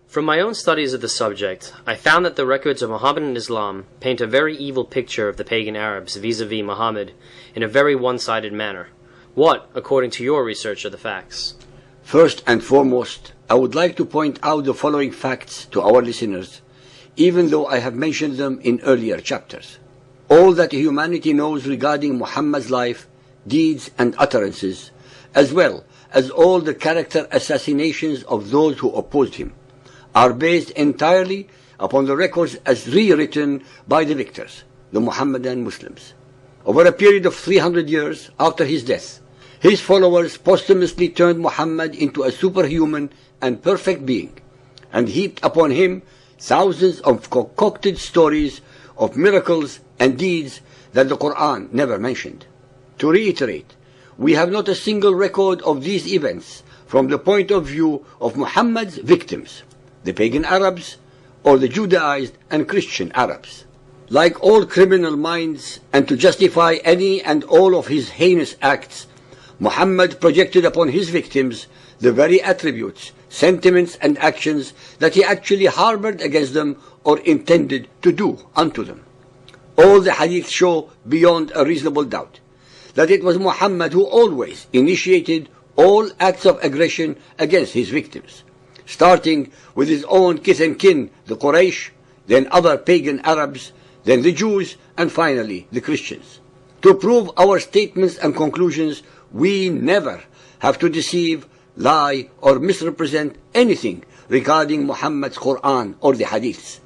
From my own studies of the subject, I found that the records of Mohammedan Islam paint a very evil picture of the pagan Arabs vis-a-vis Muhammad in a very one-sided manner. What, according to your research, are the facts? First and foremost, I would like to point out the following facts to our listeners, even though I have mentioned them in earlier chapters. All that humanity knows regarding Muhammad's life, deeds and utterances, as well as all the character assassinations of those who opposed him, are based entirely upon the records as rewritten by the victors, the Muhammadan Muslims. Over a period of 300 years after his death, his followers posthumously turned Muhammad into a superhuman and perfect being, and heaped upon him thousands of concocted stories of miracles and deeds that the Quran never mentioned. To reiterate, we have not a single record of these events from the point of view of Muhammad's victims, the pagan Arabs or the Judaized and Christian Arabs. Like all criminal minds, and to justify any and all of his heinous acts, Muhammad projected upon his victims the very attributes, sentiments and actions that he actually harbored against them or intended to do unto them. All the hadith show beyond a reasonable doubt that it was Muhammad who always initiated all acts of aggression against his victims, starting with his own kith and kin, the Quraysh, then other pagan Arabs, then the Jews, and finally the Christians. To prove our statements and conclusions, we never have to deceive, lie, or misrepresent anything regarding Muhammad's Quran or the Hadiths.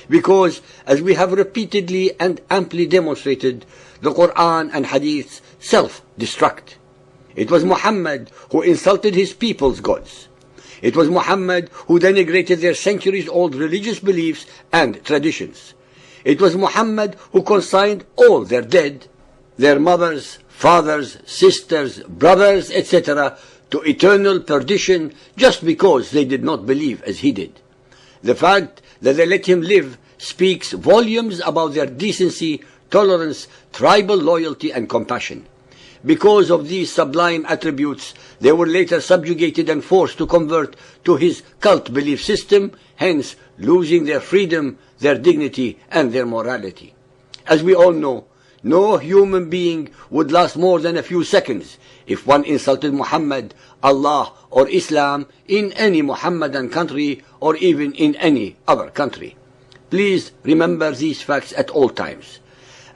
Because, as we have repeatedly and amply demonstrated, the Quran and Hadiths self-destruct. It was Muhammad who insulted his people's gods. It was Muhammad who denigrated their centuries-old religious beliefs and traditions. It was Muhammad who consigned all their dead, their mothers, fathers, sisters, brothers, etc., to eternal perdition just because they did not believe as he did. The fact that they let him live speaks volumes about their decency, tolerance, tribal loyalty, and compassion. Because of these sublime attributes, they were later subjugated and forced to convert to his cult belief system, hence losing their freedom, their dignity, and their morality. As we all know, no human being would last more than a few seconds if one insulted Muhammad, Allah, or Islam in any Muhammadan country or even in any other country. Please remember these facts at all times,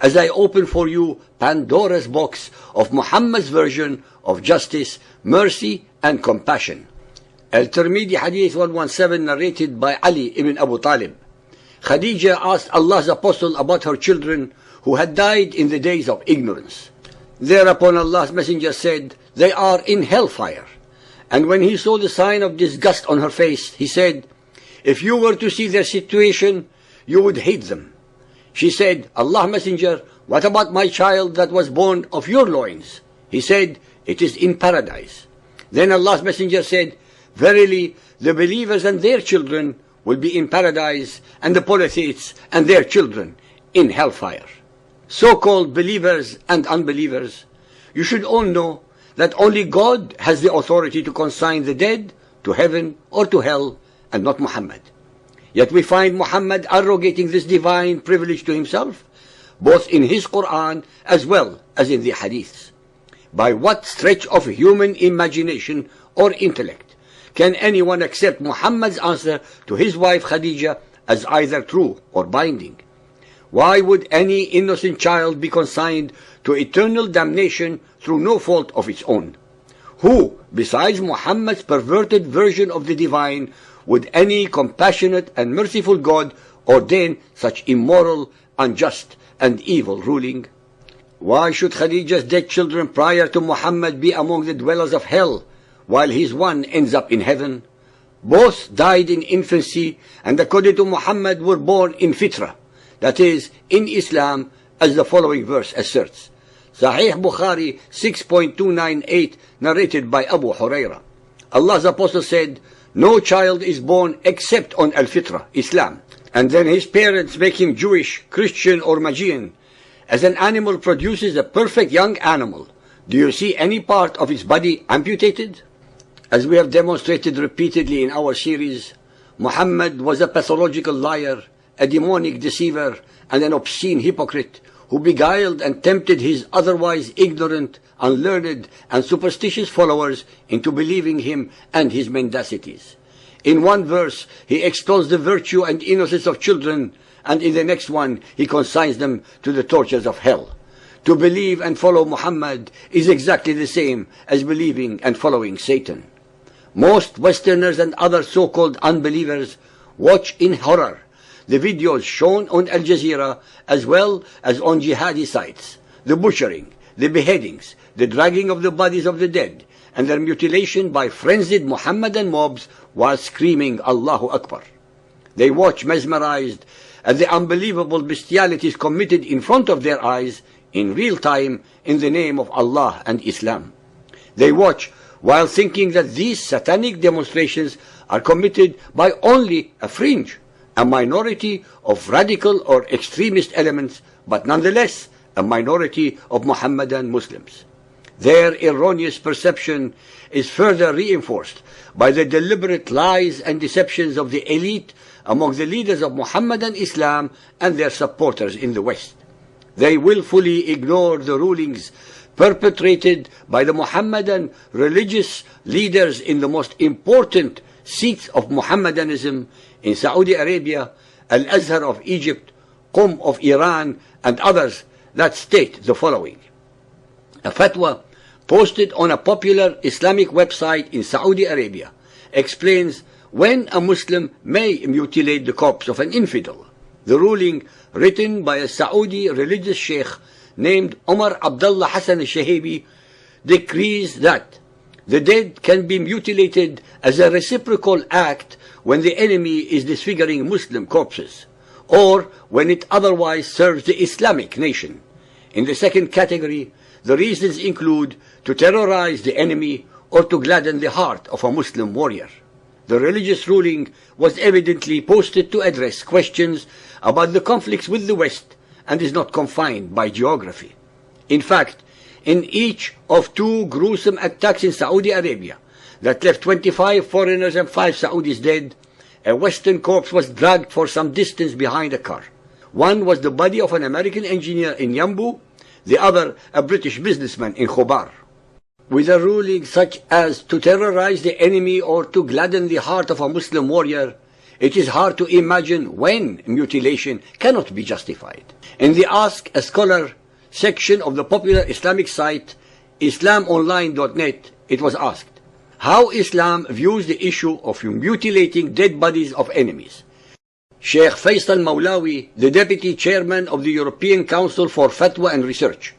as I open for you Pandora's box of Muhammad's version of justice, mercy, and compassion. Al-Tirmidhi Hadith 117, narrated by Ali ibn Abu Talib. Khadija asked Allah's apostle about her children who had died in the days of ignorance. Thereupon Allah's messenger said, "They are in hellfire." And when he saw the sign of disgust on her face, he said, "If you were to see their situation, you would hate them." She said, "Allah's messenger, what about my child that was born of your loins?" He said, "It is in paradise." Then Allah's messenger said, "Verily, the believers and their children will be in paradise, and the polytheists and their children in hellfire." So-called believers and unbelievers, you should all know that only God has the authority to consign the dead to heaven or to hell, and not Muhammad. Yet we find Muhammad arrogating this divine privilege to himself, both in his Quran as well as in the Hadiths. By what stretch of human imagination or intellect can anyone accept Muhammad's answer to his wife Khadija as either true or binding? Why would any innocent child be consigned to eternal damnation through no fault of its own? Who, besides Muhammad's perverted version of the divine, would any compassionate and merciful God ordain such immoral, unjust, and evil ruling? Why should Khadija's dead children prior to Muhammad be among the dwellers of hell, while his one ends up in heaven? Both died in infancy, and according to Muhammad were born in fitra, that is, in Islam, as the following verse asserts. Sahih Bukhari 6.298, narrated by Abu Huraira. Allah's apostle said, "No child is born except on al-fitra, Islam, and then his parents make him Jewish, Christian, or Magian. As an animal produces a perfect young animal, do you see any part of its body amputated?" As we have demonstrated repeatedly in our series, Muhammad was a pathological liar, a demonic deceiver, and an obscene hypocrite who beguiled and tempted his otherwise ignorant, unlearned, and superstitious followers into believing him and his mendacities. In one verse, he extols the virtue and innocence of children, and in the next one, he consigns them to the tortures of hell. To believe and follow Muhammad is exactly the same as believing and following Satan. Most Westerners and other so-called unbelievers watch in horror the videos shown on Al Jazeera as well as on jihadi sites, the butchering, the beheadings, the dragging of the bodies of the dead, and their mutilation by frenzied Mohammedan mobs while screaming Allahu Akbar. They watch mesmerized at the unbelievable bestialities committed in front of their eyes in real time in the name of Allah and Islam. They watch while thinking that these satanic demonstrations are committed by only a fringe, a minority of radical or extremist elements, but nonetheless a minority of Mohammedan Muslims. Their erroneous perception is further reinforced by the deliberate lies and deceptions of the elite among the leaders of Mohammedan Islam and their supporters in the West. They willfully ignore the rulings perpetrated by the Mohammedan religious leaders in the most important seats of Mohammedanism in Saudi Arabia, Al-Azhar of Egypt, Qum of Iran, and others that state the following. A fatwa posted on a popular Islamic website in Saudi Arabia explains when a Muslim may mutilate the corpse of an infidel. The ruling, written by a Saudi religious sheikh named Omar Abdullah Hassan al-Shahibi, decrees that the dead can be mutilated as a reciprocal act when the enemy is disfiguring Muslim corpses, or when it otherwise serves the Islamic nation. In the second category, the reasons include to terrorize the enemy or to gladden the heart of a Muslim warrior. The religious ruling was evidently posted to address questions about the conflicts with the West and is not confined by geography. In fact, in each of two gruesome attacks in Saudi Arabia that left 25 foreigners and 5 Saudis dead, a Western corpse was dragged for some distance behind a car. One was the body of an American engineer in Yambu, the other a British businessman in Khobar. With a ruling such as to terrorize the enemy or to gladden the heart of a Muslim warrior, it is hard to imagine when mutilation cannot be justified. In the Ask a Scholar section of the popular Islamic site islamonline.net, it was asked how Islam views the issue of mutilating dead bodies of enemies. Sheikh Faisal Mawlawi, the deputy chairman of the European Council for Fatwa and Research,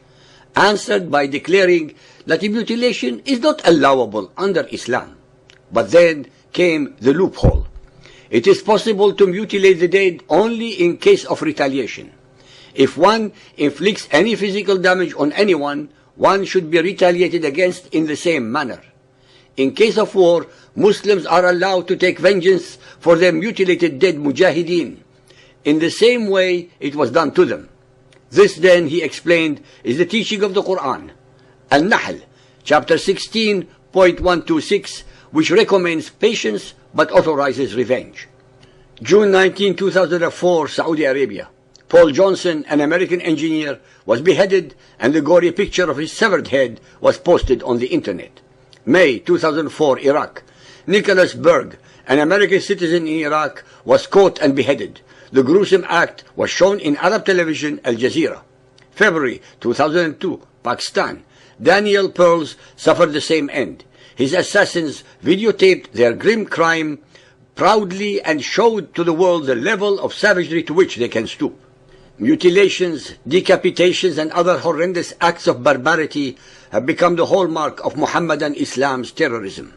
answered by declaring that mutilation is not allowable under Islam. But then came the loophole. It is possible to mutilate the dead only in case of retaliation. If one inflicts any physical damage on anyone, one should be retaliated against in the same manner. In case of war, Muslims are allowed to take vengeance for their mutilated dead mujahideen, in the same way it was done to them. This then, he explained, is the teaching of the Quran, Al-Nahl, chapter 16.126, which recommends patience but authorizes revenge. June 19, 2004, Saudi Arabia. Paul Johnson, an American engineer, was beheaded and the gory picture of his severed head was posted on the internet. May 2004, Iraq. Nicholas Berg, an American citizen in Iraq, was caught and beheaded. The gruesome act was shown in Arab television Al Jazeera. February 2002, Pakistan. Daniel Pearls suffered the same end. His assassins videotaped their grim crime proudly and showed to the world the level of savagery to which they can stoop. Mutilations, decapitations, and other horrendous acts of barbarity have become the hallmark of Mohammedan Islam's terrorism.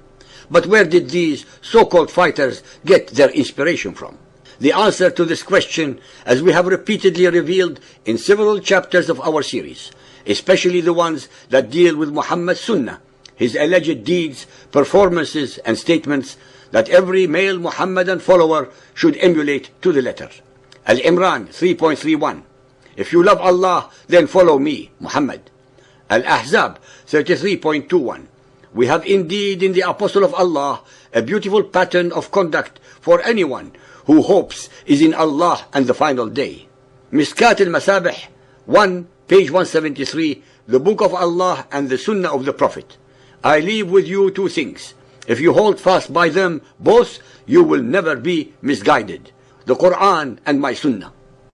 But where did these so-called fighters get their inspiration from? The answer to this question, as we have repeatedly revealed in several chapters of our series, especially the ones that deal with Muhammad's Sunnah, his alleged deeds, performances, and statements that every male Muhammadan follower should emulate to the letter. Al-Imran 3.31. If you love Allah, then follow me, Muhammad. Al-Ahzab 33.21. We have indeed in the Apostle of Allah a beautiful pattern of conduct for anyone who hopes is in Allah and the final day. Miskat al-Masabih 1, page 173, the Book of Allah and the Sunnah of the Prophet. I leave with you two things. If you hold fast by them both, you will never be misguided. The Quran and my Sunnah.